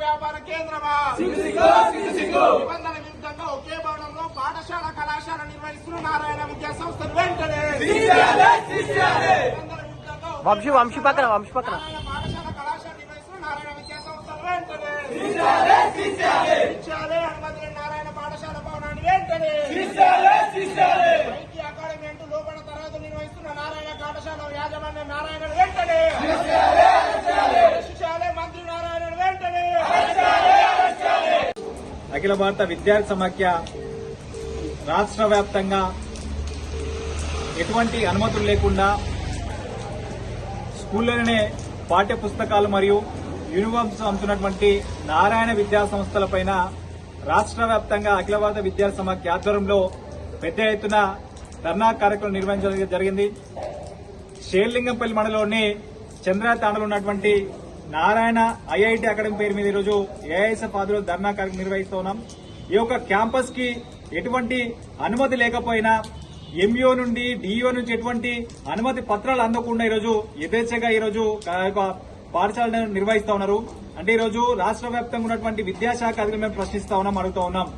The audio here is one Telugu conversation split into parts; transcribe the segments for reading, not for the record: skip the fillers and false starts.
వ్యాపార కేంద్రమా నిబంధన విరుద్ధంగా ఒకే భవనంలో పాఠశాల కళాశాల నిర్వహిస్తున్న నారాయణ విద్యా సంస్థలు వెంటనే వంశీ పక్కన పాఠశాల కళాశాల నిర్వహిస్తున్న నారాయణ విద్యా సంస్థలు వెంటనే అనుమతి నారాయణ పాఠశాల భవనాన్ని వెంటనే ఐటీ అకాడమీ అంటూ లోపల తరగతులు నిర్వహిస్తున్న నారాయణ పాఠశాల యాజమాన్యం నారాయణ వెంటనే మంత్రి నారాయణ వెంటనే. అఖిల భారత విద్యార్థి సమాఖ్య రాష్ట్ర వ్యాప్తంగా ఎటువంటి అనుమతులు లేకుండా స్కూల్లోనే పాఠ్య పుస్తకాలు మరియు యూనిఫామ్స్ అమ్ముతున్నటువంటి నారాయణ విద్యా సంస్థలపైన రాష్ట్ర వ్యాప్తంగా అఖిల భారత విద్యార్థి సమాఖ్య ఆధ్వర్యంలో పెద్ద ఎత్తున ధర్నా కార్యక్రమం నిర్వహించడం జరిగింది. షేర్లింగంపల్లి మండలంలోని చంద్రతాండలో ఉన్నటువంటి నారాయణ ఐఐటి అకాడమీ పేరు మీద ఈరోజు ఏఐఎస్ఎఫ్ ఆధ్వర్యంలో ధర్నా కార్యక్రమం నిర్వహిస్తూ ఉన్నాం. ఈ యొక్క క్యాంపస్ కి ఎటువంటి అనుమతి లేకపోయినా ఎంఈఓ నుండి డిఈఓ నుంచి ఎటువంటి అనుమతి పత్రాలు అందకుండా ఈరోజు యథేచ్ఛగా ఈరోజు పాఠశాలను నిర్వహిస్తా ఉన్నారు. అంటే ఈరోజు రాష్ట్ర వ్యాప్తంగా ఉన్నటువంటి విద్యాశాఖ అధికారులు మేము ప్రశ్నిస్తా ఉన్నాం, అడుగుతా ఉన్నాం.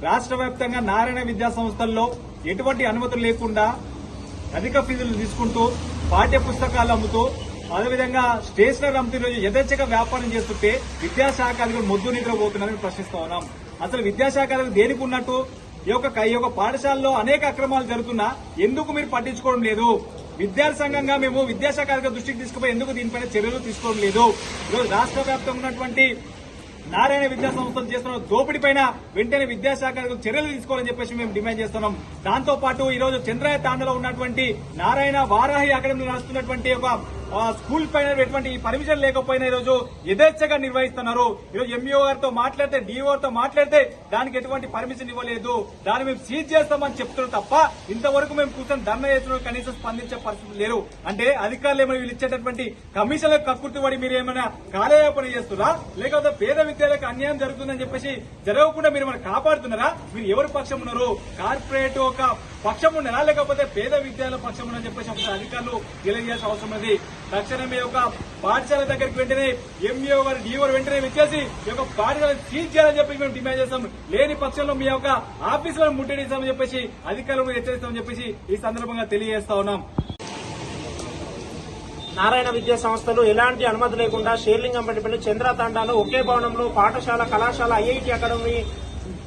రాష్ట్ర వ్యాప్తంగా నారాయణ విద్యా సంస్థల్లో ఎటువంటి అనుమతులు లేకుండా అధిక ఫీజులు తీసుకుంటూ పాఠ్య పుస్తకాలు అమ్ముతూ అదేవిధంగా స్టేషనరీ అమ్ముతూ ఈరోజు యథేచ్ఛగా వ్యాపారం చేస్తుంటే విద్యాశాఖ అధికారులు మొద్దు నిద్రపోతున్నారని ప్రశ్నిస్తా ఉన్నాం. అసలు విద్యాశాఖ అధికారులు దేనికి ఉన్నట్టు? ఈ యొక్క పాఠశాలలో అనేక అక్రమాలు జరుగుతున్నా ఎందుకు మీరు పట్టించుకోవడం లేదు? విద్యార్థి సంఘంగా మేము విద్యాశాఖ అధికారుల దృష్టికి తీసుకుపోయి ఎందుకు దీనిపైన చర్యలు తీసుకోవడం లేదు? ఈరోజు రాష్ట్ర వ్యాప్తంగా ఉన్నటువంటి నారాయణ విద్యా సంస్థలు చేస్తున్న దోపిడీ పైన వెంటనే విద్యాశాఖ చర్యలు తీసుకోవాలని చెప్పేసి మేము డిమాండ్ చేస్తున్నాం. దాంతో పాటు ఈ రోజు చంద్రయ్య తాండలో ఉన్నటువంటి నారాయణ వారాహి అకాడమీలో నడుస్తున్నటువంటి ఒక స్కూల్ పైన ఎటువంటి పర్మిషన్ లేకపోయినా ఈరోజు యథేచ్ఛగా నిర్వహిస్తున్నారు. ఈరోజు ఎంఈఓ గారితో మాట్లాడితే డిఓతో మాట్లాడితే దానికి ఎటువంటి పర్మిషన్ ఇవ్వలేదు, దాన్ని మేము సీజ్ చేస్తామని చెప్తున్నారు తప్ప ఇంతవరకు మేము కూర్చొని ధర్నా చేస్తున్న కనీసం స్పందించే పరిస్థితి లేరు. అంటే అధికారులు ఏమైనా వీళ్ళు ఇచ్చేటటువంటి కమిషన్లకు కక్కుర్తి పడి మీరు ఏమైనా కాలయాపన చేస్తున్నారా, లేకపోతే పేద విద్యార్థులకు అన్యాయం జరుగుతుందని చెప్పేసి జరగకుండా మీరు ఏమైనా కాపాడుతున్నారా? మీరు ఎవరి పక్షం ఉన్నారు? కార్పొరేట్ ఒక పక్షం ఉన్నారా, లేకపోతే పేద విద్యార్థుల పక్షం ఉన్నారని చెప్పేసి ఒక అధికారులు తెలియజేయాల్సిన అవసరం ఉంది. తక్షణమే ఒక పాఠశాల దగ్గరికి వెంటనే ఎంఈఓ గారు డిఓ వెంటనే వచ్చేసి ఈ యొక్క పాఠశాలను సీజ్ చేయాలని చెప్పి మేము డిమాండ్ చేస్తాం. లేని పక్షంలో మీ యొక్క ఆఫీసులను ముట్టడిస్తామని చెప్పేసి అధికారులను హెచ్చరిస్తామని చెప్పేసి ఈ సందర్భంగా తెలియజేస్తా ఉన్నాం. నారాయణ విద్యా సంస్థలు ఎలాంటి అనుమతి లేకుండా షేర్లింగంపల్లి చంద్రతాండాలో ఒకే భవనంలో పాఠశాల కళాశాల ఐఐటి అకాడమీ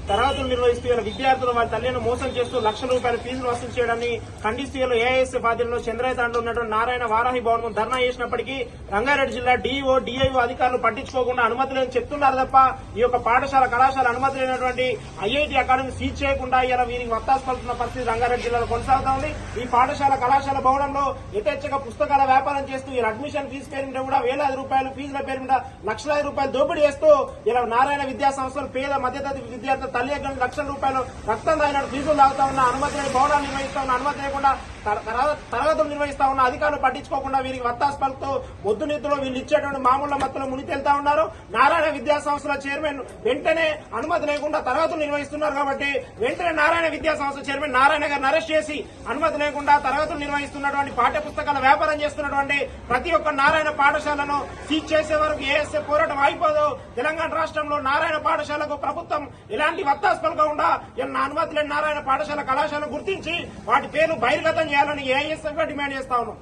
తరగతులు నిర్వహిస్తూ విద్యార్థులు వారి తల్లిని మోసం చేస్తూ లక్షల రూపాయల ఫీజులు వసూలు చేయడాన్ని ఖండిస్తూ ఏఐఎస్ఎఫ్ ఆధ్వర్యంలో చంద్రతాండలో ఉన్నటువంటి నారాయణ వారాహి భవనం ధర్నా చేసినప్పటికీ రంగారెడ్డి జిల్లా డిఓ డిఐఓ అధికారులు పట్టించుకోకుండా అనుమతి లేని చెప్తున్నారు తప్ప ఈ యొక్క పాఠశాల కళాశాల అనుమతి లేనటువంటి ఐఐటి అకాడమీ సీజ్ చేయకుండా ఇలా వీరికి వత్తాసు పలుకున్న పరిస్థితి రంగారెడ్డి జిల్లాలో కొనసాగుతా ఉంది. ఈ పాఠశాల కళాశాల భవనంలో యథేచ్ఛగా పుస్తకాల వ్యాపారం చేస్తూ ఇలా అడ్మిషన్ ఫీజు పేరు మీద కూడా వేలాది రూపాయలు ఫీజుల పేరు మీద లక్షలాది రూపాయలు దోపిడీ చేస్తూ ఇలా నారాయణ విద్యా సంస్థలు పేద మధ్యతరగతి విద్యార్థులు తల్లి లక్షల రూపాయలు రక్తం తాగినట్టు ఫీజులు తాగుతా ఉన్న అనుమతి లేని భవనాలు నిర్వహిస్తా ఉన్న అనుమతి లేకుండా తరగతులు నిర్వహిస్తా ఉన్న అధికారులు పట్టించుకోకుండా వీరికి వత్తాసు పలుకుతూ మొద్దు నిధులు వీళ్ళు ఇచ్చేటువంటి మామూలు మత్తులు ముని తేలుతా ఉన్నారు. నారాయణ విద్యా సంస్థల చైర్మన్ వెంటనే అనుమతి లేకుండా తరగతులు నిర్వహిస్తున్నారు కాబట్టి వెంటనే నారాయణ విద్యా సంస్థ చైర్మన్ నారాయణ గారిని అరెస్ట్ చేసి అనుమతి లేకుండా తరగతులు నిర్వహిస్తున్నటువంటి పాఠ్య పుస్తకాల వ్యాపారం చేస్తున్నటువంటి ప్రతి ఒక్క నారాయణ పాఠశాలను సీజ్ చేసే వరకు ఏఎస్ఎఫ్ పోరాటం అయిపోదు. తెలంగాణ రాష్ట్రంలో నారాయణ పాఠశాలకు ప్రభుత్వం ఎలాంటి వత్తాసు పలకకుండా అనుమతి లేని నారాయణ పాఠశాల కళాశాలను గుర్తించి వాటి పేరు బహిర్గతం చేయాలని ఏఐఎస్ఎఫ్ గా డిమాండ్ చేస్తా ఉన్నాం.